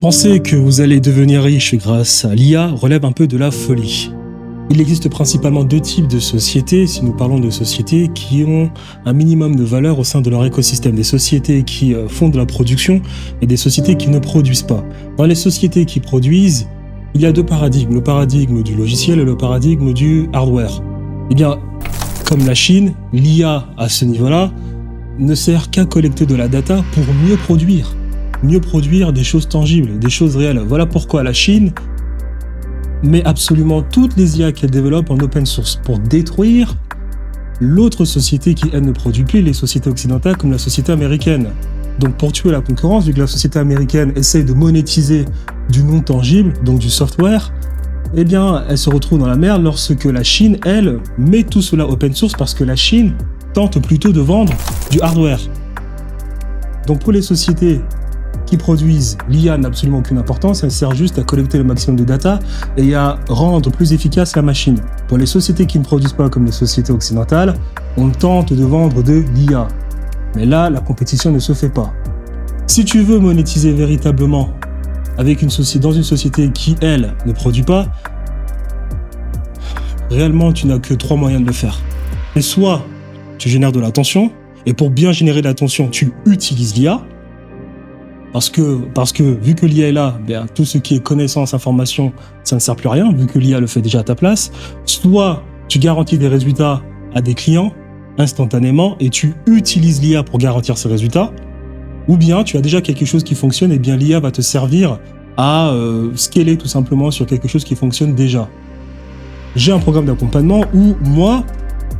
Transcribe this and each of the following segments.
Penser que vous allez devenir riche grâce à l'IA relève un peu de la folie. Il existe principalement deux types de sociétés, si nous parlons de sociétés qui ont un minimum de valeur au sein de leur écosystème. Des sociétés qui font de la production et des sociétés qui ne produisent pas. Dans les sociétés qui produisent, il y a deux paradigmes, le paradigme du logiciel et le paradigme du hardware. Eh bien, comme la Chine, l'IA à ce niveau-là ne sert qu'à collecter de la data pour mieux produire des choses tangibles, des choses réelles. Voilà pourquoi la Chine met absolument toutes les IA qu'elle développe en open source pour détruire l'autre société qui, elle, ne produit plus, les sociétés occidentales comme la société américaine. Donc pour tuer la concurrence, vu que la société américaine essaye de monétiser du non tangible, donc du software, eh bien, elle se retrouve dans la merde lorsque la Chine, elle, met tout cela open source parce que la Chine tente plutôt de vendre du hardware. Donc pour les sociétés qui produisent, l'IA n'a absolument aucune importance, elle sert juste à collecter le maximum de data et à rendre plus efficace la machine. Pour les sociétés qui ne produisent pas comme les sociétés occidentales, on tente de vendre de l'IA. Mais là, la compétition ne se fait pas. Si tu veux monétiser véritablement avec dans une société qui, elle, ne produit pas, réellement, tu n'as que trois moyens de le faire. Et soit tu génères de l'attention, et pour bien générer de l'attention, tu utilises l'IA, parce que vu que l'IA est là, bien, tout ce qui est connaissance, information, ça ne sert plus à rien, vu que l'IA le fait déjà à ta place. Soit tu garantis des résultats à des clients instantanément et tu utilises l'IA pour garantir ces résultats, ou bien tu as déjà quelque chose qui fonctionne et bien l'IA va te servir à scaler tout simplement sur quelque chose qui fonctionne déjà. J'ai un programme d'accompagnement où moi,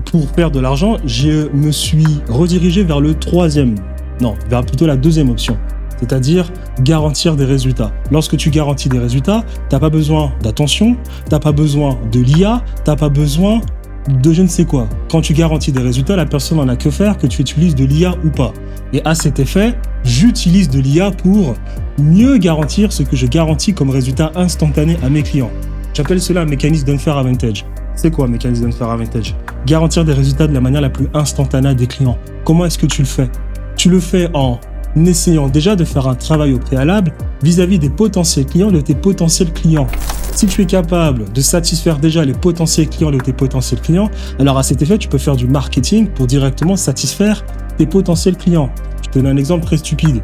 pour faire de l'argent, je me suis redirigé vers vers plutôt la deuxième option. C'est-à-dire garantir des résultats. Lorsque tu garantis des résultats, t'as pas besoin d'attention, t'as pas besoin de l'IA, t'as pas besoin de je ne sais quoi. Quand tu garantis des résultats, la personne n'en a que faire que tu utilises de l'IA ou pas. Et à cet effet, j'utilise de l'IA pour mieux garantir ce que je garantis comme résultat instantané à mes clients. J'appelle cela un mécanisme d'unfair advantage. C'est quoi un mécanisme d'unfair advantage? Garantir des résultats de la manière la plus instantanée des clients. Comment est-ce que tu le fais? Tu le fais en essayant déjà de faire un travail au préalable vis-à-vis des potentiels clients de tes potentiels clients. Si tu es capable de satisfaire déjà les potentiels clients de tes potentiels clients, alors à cet effet, tu peux faire du marketing pour directement satisfaire tes potentiels clients. Je te donne un exemple très stupide.